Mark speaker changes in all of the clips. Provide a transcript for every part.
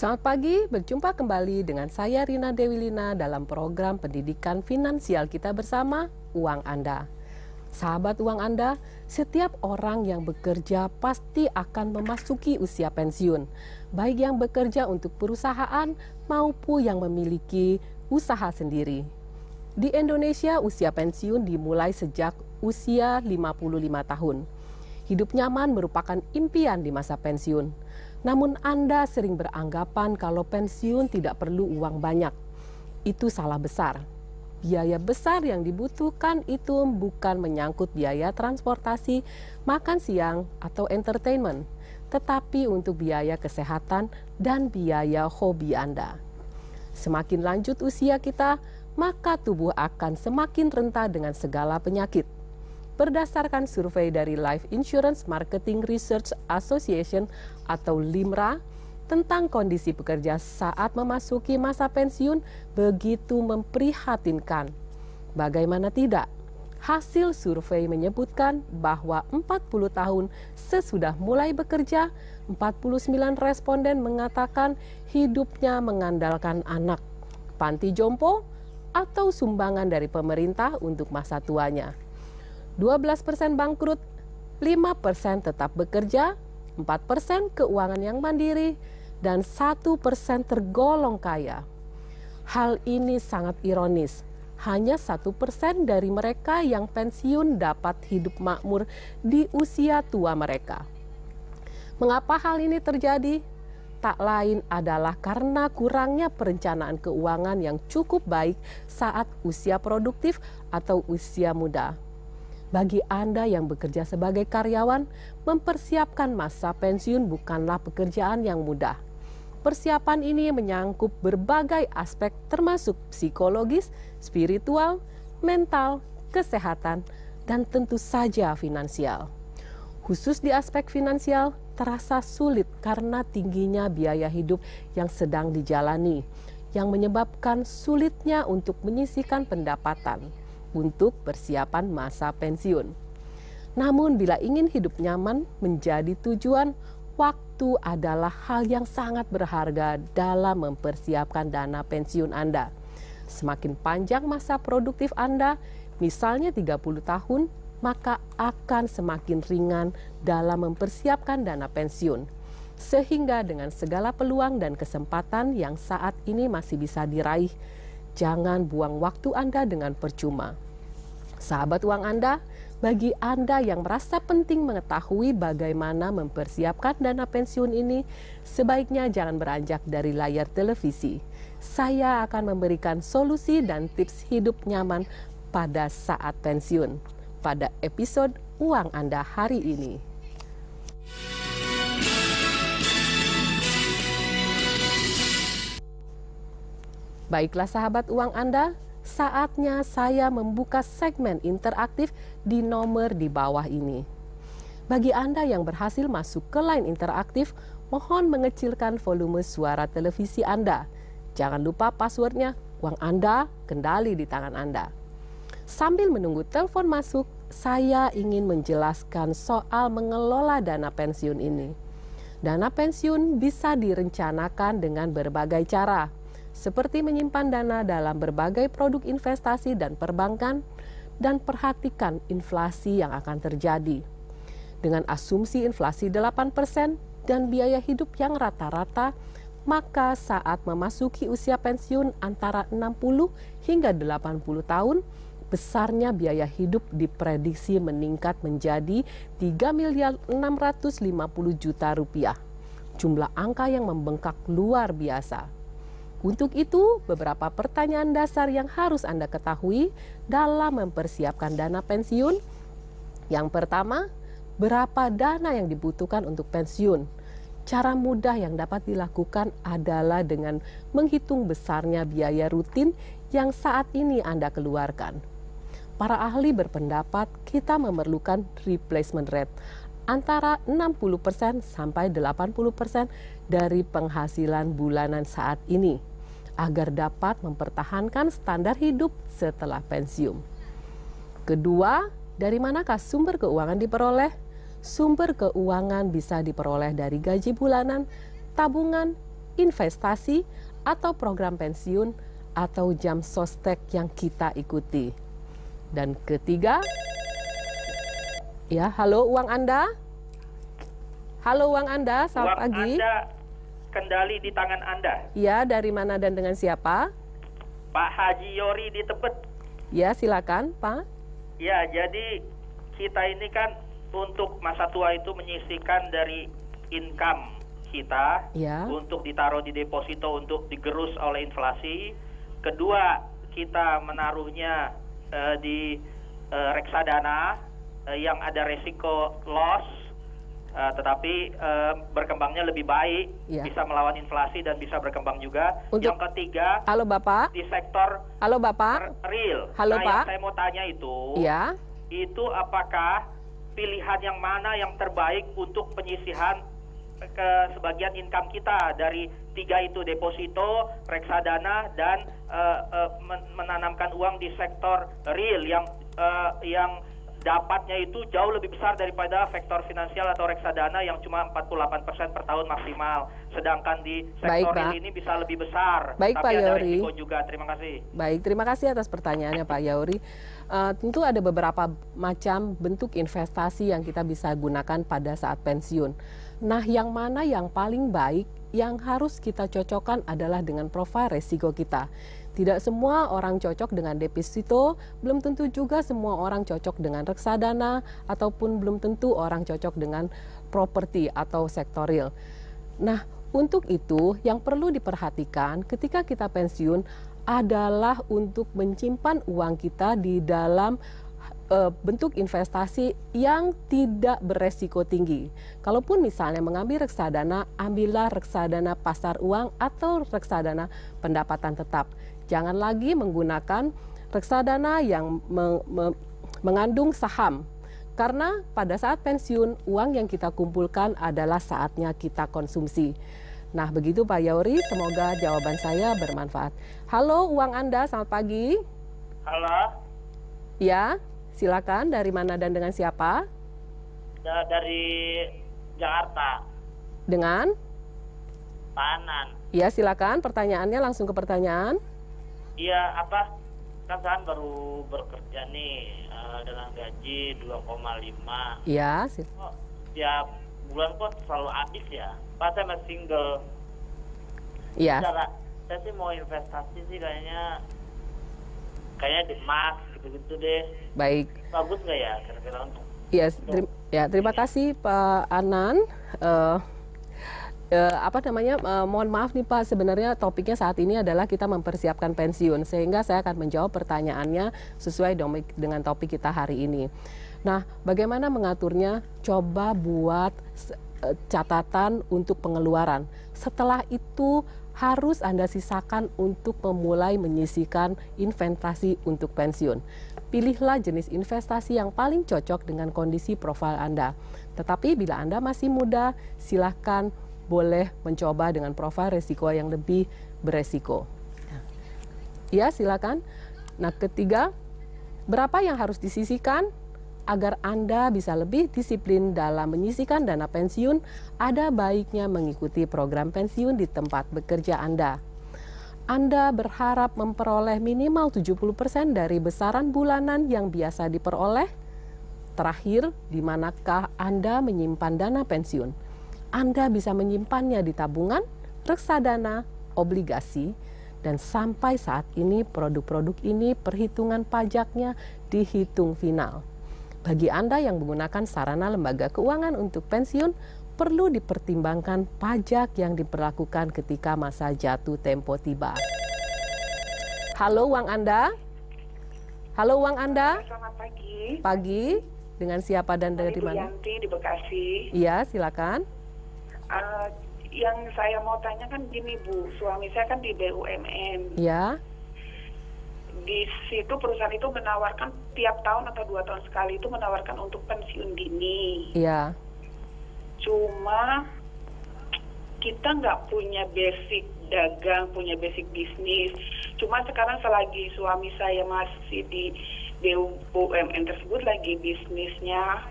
Speaker 1: Selamat pagi, berjumpa kembali dengan saya Rina Dewilina dalam program pendidikan finansial kita bersama Uang Anda. Sahabat Uang Anda, setiap orang yang bekerja pasti akan memasuki usia pensiun, baik yang bekerja untuk perusahaan maupun yang memiliki usaha sendiri. Di Indonesia, usia pensiun dimulai sejak usia 55 tahun. Hidup nyaman merupakan impian di masa pensiun. Namun Anda sering beranggapan kalau pensiun tidak perlu uang banyak. Itu salah besar. Biaya besar yang dibutuhkan itu bukan menyangkut biaya transportasi, makan siang, atau entertainment, tetapi untuk biaya kesehatan dan biaya hobi Anda. Semakin lanjut usia kita, maka tubuh akan semakin rentan dengan segala penyakit. Berdasarkan survei dari Life Insurance Marketing Research Association atau LIMRA tentang kondisi pekerja saat memasuki masa pensiun begitu memprihatinkan. Bagaimana tidak? Hasil survei menyebutkan bahwa 40 tahun sesudah mulai bekerja, 49 responden mengatakan hidupnya mengandalkan anak, panti jompo, atau sumbangan dari pemerintah untuk masa tuanya. 12% bangkrut, 5% tetap bekerja, 4% keuangan yang mandiri, dan 1% tergolong kaya. Hal ini sangat ironis. Hanya 1% dari mereka yang pensiun dapat hidup makmur di usia tua mereka. Mengapa hal ini terjadi? Tak lain adalah karena kurangnya perencanaan keuangan yang cukup baik saat usia produktif atau usia muda. Bagi Anda yang bekerja sebagai karyawan, mempersiapkan masa pensiun bukanlah pekerjaan yang mudah. Persiapan ini menyangkut berbagai aspek termasuk psikologis, spiritual, mental, kesehatan, dan tentu saja finansial. Khusus di aspek finansial, terasa sulit karena tingginya biaya hidup yang sedang dijalani, yang menyebabkan sulitnya untuk menyisihkan pendapatan untuk persiapan masa pensiun. Namun bila ingin hidup nyaman menjadi tujuan, waktu adalah hal yang sangat berharga dalam mempersiapkan dana pensiun Anda. Semakin panjang masa produktif Anda, misalnya 30 tahun, maka akan semakin ringan dalam mempersiapkan dana pensiun. Sehingga dengan segala peluang dan kesempatan yang saat ini masih bisa diraih, jangan buang waktu Anda dengan percuma. Sahabat Uang Anda, bagi Anda yang merasa penting mengetahui bagaimana mempersiapkan dana pensiun ini, sebaiknya jangan beranjak dari layar televisi. Saya akan memberikan solusi dan tips hidup nyaman pada saat pensiun pada episode Uang Anda hari ini. Baiklah sahabat Uang Anda, saatnya saya membuka segmen interaktif di nomor di bawah ini. Bagi Anda yang berhasil masuk ke line interaktif, mohon mengecilkan volume suara televisi Anda. Jangan lupa passwordnya, uang Anda kendali di tangan Anda. Sambil menunggu telepon masuk, saya ingin menjelaskan soal mengelola dana pensiun ini. Dana pensiun bisa direncanakan dengan berbagai cara, seperti menyimpan dana dalam berbagai produk investasi dan perbankan, dan perhatikan inflasi yang akan terjadi. Dengan asumsi inflasi 8% dan biaya hidup yang rata-rata, maka saat memasuki usia pensiun antara 60 hingga 80 tahun, besarnya biaya hidup diprediksi meningkat menjadi 3.650 juta rupiah. Jumlah angka yang membengkak luar biasa. Untuk itu, beberapa pertanyaan dasar yang harus Anda ketahui dalam mempersiapkan dana pensiun. Yang pertama, berapa dana yang dibutuhkan untuk pensiun? Cara mudah yang dapat dilakukan adalah dengan menghitung besarnya biaya rutin yang saat ini Anda keluarkan. Para ahli berpendapat kita memerlukan replacement rate antara 60% sampai 80% dari penghasilan bulanan saat ini, agar dapat mempertahankan standar hidup setelah pensiun. Kedua, dari manakah sumber keuangan diperoleh? Sumber keuangan bisa diperoleh dari gaji bulanan, tabungan, investasi, atau program pensiun, atau jam sostek yang kita ikuti. Dan ketiga, ya, halo uang Anda. Halo uang Anda, selamat pagi.
Speaker 2: Uang Anda kendali di tangan Anda.
Speaker 1: Ya, dari mana dan dengan siapa?
Speaker 2: Pak Haji Yori di Tebet.
Speaker 1: Ya, silakan Pak.
Speaker 2: Ya, jadi kita ini kan untuk masa tua itu menyisihkan dari income kita
Speaker 1: Ya.
Speaker 2: untuk ditaruh di deposito untuk digerus oleh inflasi. Kedua, kita menaruhnya di reksadana yang ada resiko loss, tetapi berkembangnya lebih baik,
Speaker 1: Ya.
Speaker 2: bisa melawan inflasi dan bisa berkembang juga.
Speaker 1: Untuk-
Speaker 2: Yang ketiga,
Speaker 1: Halo Bapak.
Speaker 2: di sektor
Speaker 1: Halo Bapak.
Speaker 2: real.
Speaker 1: Halo,
Speaker 2: nah,
Speaker 1: Pak.
Speaker 2: yang saya mau tanya
Speaker 1: Ya.
Speaker 2: itu apakah pilihan yang mana yang terbaik untuk penyisihan ke sebagian income kita dari 3 itu, deposito, reksadana, dan menanamkan uang di sektor real yang dapatnya itu jauh lebih besar daripada sektor finansial atau reksadana yang cuma 48% per tahun maksimal. Sedangkan di
Speaker 1: Baik,
Speaker 2: sektor
Speaker 1: Pak.
Speaker 2: real ini bisa lebih besar.
Speaker 1: Baik,
Speaker 2: tapi
Speaker 1: Pak
Speaker 2: ada
Speaker 1: Yori.
Speaker 2: risiko juga. Terima kasih.
Speaker 1: Baik, terima kasih atas pertanyaannya Pak Yauri. Tentu ada beberapa macam bentuk investasi yang kita bisa gunakan pada saat pensiun. Nah, yang mana yang paling baik yang harus kita cocokkan adalah dengan profil resiko kita. Tidak semua orang cocok dengan deposito, belum tentu juga semua orang cocok dengan reksadana, ataupun belum tentu orang cocok dengan properti atau sektor real. Nah, untuk itu yang perlu diperhatikan ketika kita pensiun adalah untuk menyimpan uang kita di dalam bentuk investasi yang tidak beresiko tinggi. Kalaupun misalnya mengambil reksadana, ambillah reksadana pasar uang atau reksadana pendapatan tetap. Jangan lagi menggunakan reksadana yang mengandung saham. Karena pada saat pensiun, uang yang kita kumpulkan adalah saatnya kita konsumsi. Nah, begitu Pak Yauri, semoga jawaban saya bermanfaat. Halo, uang Anda, selamat pagi.
Speaker 2: Halo,
Speaker 1: Ya, silakan. Dari mana dan dengan siapa?
Speaker 2: dari Jakarta,
Speaker 1: Dengan?
Speaker 2: Pak Anan.
Speaker 1: Ya, silakan. Pertanyaannya langsung ke pertanyaan.
Speaker 2: Iya, kan saya baru bekerja nih dengan gaji 2,5.
Speaker 1: Ya,
Speaker 2: Tiap bulan kok selalu habis ya. Pak, saya masih single.
Speaker 1: ya.
Speaker 2: Saya sih mau investasi sih kayaknya di emas gitu-gitu deh.
Speaker 1: Baik.
Speaker 2: Bagus nggak ya kira-kira untuk?
Speaker 1: Ya, terima kasih Pak Anan. Mohon maaf nih Pak, sebenarnya topiknya saat ini adalah kita mempersiapkan pensiun, sehingga saya akan menjawab pertanyaannya sesuai dengan topik kita hari ini. Nah, bagaimana mengaturnya? Coba buat catatan untuk pengeluaran. Setelah itu harus Anda sisakan untuk memulai menyisihkan investasi untuk pensiun. Pilihlah jenis investasi yang paling cocok dengan kondisi profil Anda. Tetapi bila Anda masih muda, silahkan boleh mencoba dengan profil resiko yang lebih beresiko. Ya, silakan. Nah, ketiga, berapa yang harus disisihkan? Agar Anda bisa lebih disiplin dalam menyisihkan dana pensiun, ada baiknya mengikuti program pensiun di tempat bekerja Anda. Anda berharap memperoleh minimal 70% dari besaran bulanan yang biasa diperoleh. Terakhir, di manakah Anda menyimpan dana pensiun? Anda bisa menyimpannya di tabungan, reksadana, obligasi, dan sampai saat ini produk-produk ini perhitungan pajaknya dihitung final. Bagi Anda yang menggunakan sarana lembaga keuangan untuk pensiun, perlu dipertimbangkan pajak yang diberlakukan ketika masa jatuh tempo tiba. Halo uang Anda. Halo uang Anda.
Speaker 3: Selamat pagi.
Speaker 1: Pagi. Dengan siapa dan dari mana?
Speaker 3: Yanti di Bekasi.
Speaker 1: Iya, silakan.
Speaker 3: Yang saya mau tanya kan gini Bu, suami saya kan di BUMN.
Speaker 1: Ya.
Speaker 3: Di situ perusahaan itu menawarkan tiap tahun atau 2 tahun sekali itu menawarkan untuk pensiun dini.
Speaker 1: Iya.
Speaker 3: Cuma kita nggak punya basic dagang, punya basic bisnis. Cuma sekarang selagi suami saya masih di BUMN tersebut lagi bisnisnya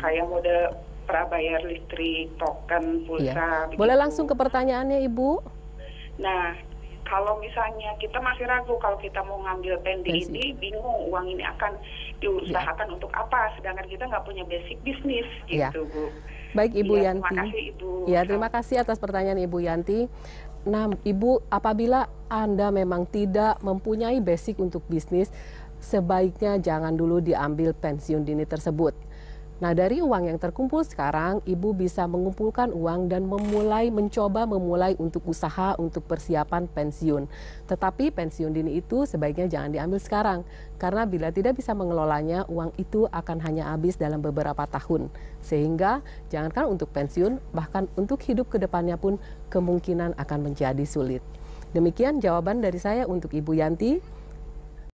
Speaker 3: kayak mode prabayar listrik, token, pulsa.
Speaker 1: Iya. Boleh langsung ke pertanyaannya Ibu?
Speaker 3: Nah, kalau misalnya kita masih ragu kalau kita mau ngambil pending ini, bingung uang ini akan diusahakan untuk apa, sedangkan kita nggak punya basic bisnis gitu, Bu.
Speaker 1: Baik Ibu
Speaker 3: Ya,
Speaker 1: Yanti.
Speaker 3: terima kasih Ibu.
Speaker 1: Ya, terima kasih atas pertanyaan Ibu Yanti. Nah, Ibu, apabila Anda memang tidak mempunyai basic untuk bisnis, sebaiknya jangan dulu diambil pensiun dini tersebut. Nah, dari uang yang terkumpul sekarang, Ibu bisa mengumpulkan uang dan mencoba memulai untuk usaha untuk persiapan pensiun. Tetapi pensiun dini itu sebaiknya jangan diambil sekarang, karena bila tidak bisa mengelolanya, uang itu akan hanya habis dalam beberapa tahun. Sehingga jangankan untuk pensiun, bahkan untuk hidup ke depannya pun kemungkinan akan menjadi sulit. Demikian jawaban dari saya untuk Ibu Yanti.